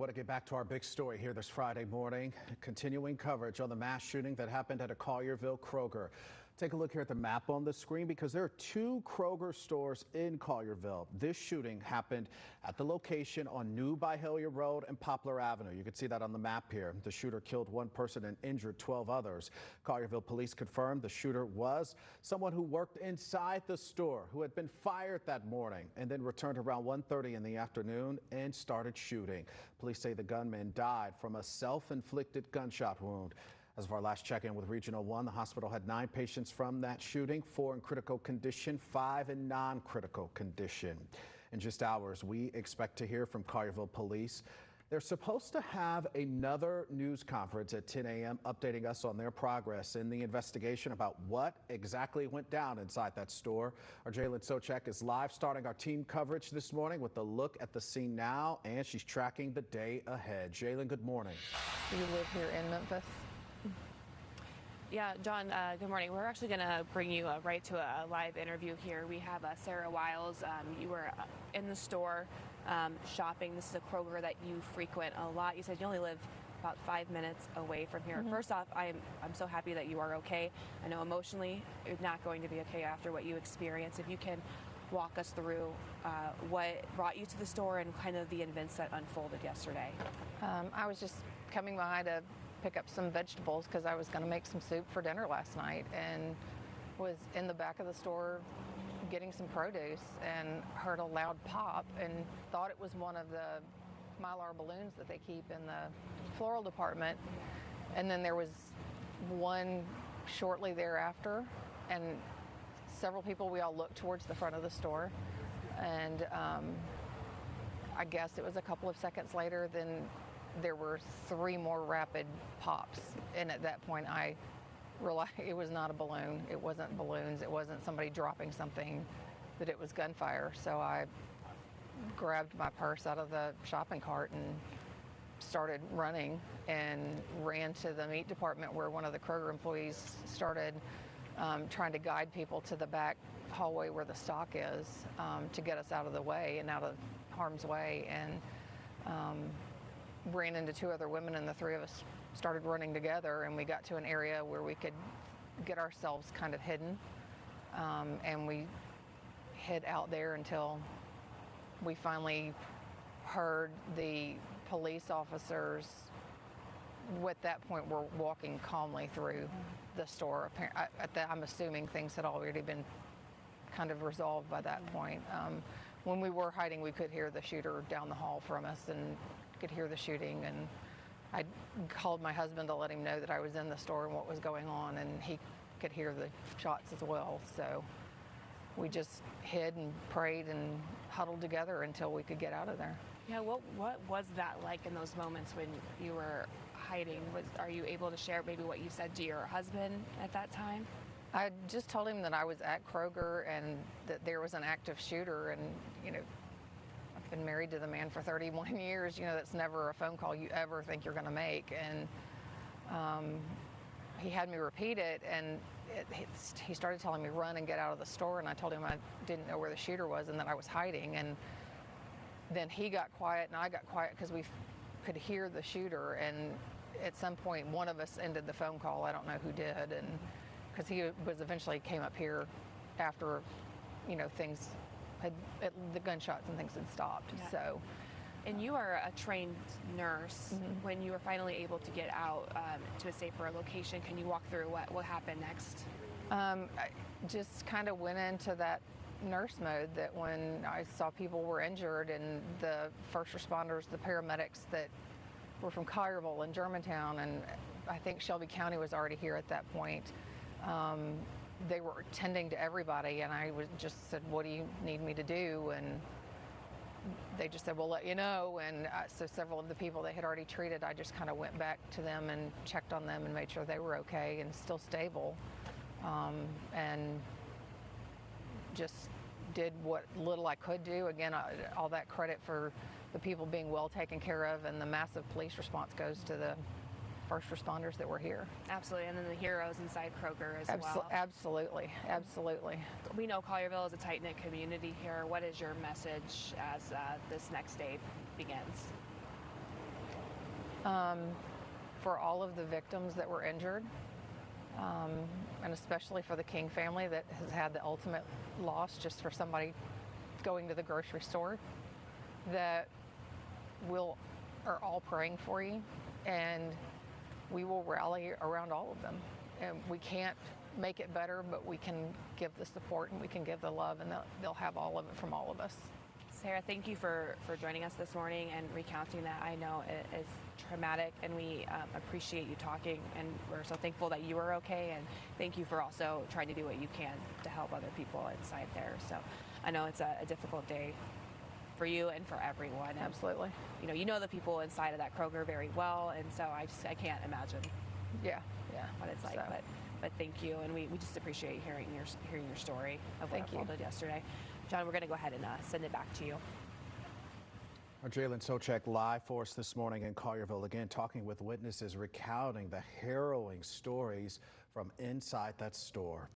Want to get back to our big story here this Friday morning. Continuing coverage on the mass shooting that happened at a Collierville Kroger. Take a look here at the map on the screen because there are two Kroger stores in Collierville. This shooting happened at the location on New Byhalia Road and Poplar Avenue. You can see that on the map here. The shooter killed one person and injured 12 others. Collierville police confirmed the shooter was someone who worked inside the store who had been fired that morning and then returned around 1:30 in the afternoon and started shooting. Police say the gunman died from a self-inflicted gunshot wound. As of our last check-in with Regional 1, the hospital had 9 patients from that shooting, 4 in critical condition, 5 in non-critical condition. In just hours, we expect to hear from Collierville police. They're supposed to have another news conference at 10 a.m. updating us on their progress in the investigation about what exactly went down inside that store. Our Jalyn Souchek is live starting our team coverage this morning with a look at the scene now, and she's tracking the day ahead. Jalyn, good morning. You live here in Memphis? Yeah, John, good morning. We're actually going to bring you right to a live interview here. We have Sara Wiles. You were in the store shopping. This is a Kroger that you frequent a lot. You said you only live about 5 minutes away from here. First off, I'm so happy that you are okay. I know emotionally you're not going to be okay after what you experienced. If you can walk us through what brought you to the store and kind of the events that unfolded yesterday. I was just coming by to pick up some vegetables because I was going to make some soup for dinner last night, and was in the back of the store getting some produce and heard a loud pop and thought it was one of the Mylar balloons that they keep in the floral department. And then there was one shortly thereafter, and several people, we all looked towards the front of the store, and I guess it was a couple of seconds later, then there were 3 more rapid pops. And at that point, I realized it was not a balloon. It wasn't balloons. It wasn't somebody dropping something, that it was gunfire. So I grabbed my purse out of the shopping cart and started running and ran to the meat department where one of the Kroger employees started trying to guide people to the back hallway where the stock is to get us out of the way and out of harm's way. And ran into 2 other women, and the 3 of us started running together, and we got to an area where we could get ourselves kind of hidden, and we hid out there until we finally heard the police officers at that point were walking calmly through the store. I'm assuming things had already been kind of resolved by that point. When we were hiding, we could hear the shooter down the hall from us and could hear the shooting, and I called my husband to let him know that I was in the store and what was going on, and he could hear the shots as well. So we just hid and prayed and huddled together until we could get out of there. Yeah, what was that like in those moments when you were hiding? Are you able to share maybe what you said to your husband at that time? I just told him that I was at Kroger and that there was an active shooter, and I've been married to the man for 31 years. That's never a phone call you ever think you're going to make. And he had me repeat it, and he started telling me, run and get out of the store. And I told him I didn't know where the shooter was and that I was hiding. And then he got quiet and I got quiet because we could hear the shooter. And at some point, one of us ended the phone call. I don't know who did. And because he was eventually came up here after, things had, the gunshots and things had stopped. Yeah. So, and you are a trained nurse. When you were finally able to get out to a safer location, can you walk through what happened next? I just kind of went into that nurse mode, that when I saw people were injured and the first responders, the paramedics that were from Collierville and Germantown, and I think Shelby County was already here at that point. They were tending to everybody, and I just said, what do you need me to do? And they just said, we'll let you know. And so several of the people they had already treated, I just kind of went back to them and checked on them and made sure they were okay and still stable. And just did what little I could do. Again, all that credit for the people being well taken care of, and the massive police response goes to the first responders that were here. Absolutely, and then the heroes inside Kroger as well. Absolutely, absolutely. We know Collierville is a tight-knit community here. What is your message as this next day begins? for all of the victims that were injured, and especially for the King family that has had the ultimate loss just for somebody going to the grocery store, that are all praying for you, and we will rally around all of them. And we can't make it better, but we can give the support and we can give the love, and they'll have all of it from all of us. Sarah, thank you for joining us this morning and recounting that. I know it is traumatic, and we appreciate you talking, and we're so thankful that you are okay, and thank you for also trying to do what you can to help other people inside there. So I know it's a difficult day for you and for everyone. And, Absolutely. you know the people inside of that Kroger very well, and so I can't imagine Yeah. what it's like. So. But thank you, and we just appreciate hearing your story of what Thank you. unfolded yesterday. John, we're going to go ahead and send it back to you. Our Jalyn Souchek live for us this morning in Collierville, again talking with witnesses recounting the harrowing stories from inside that store.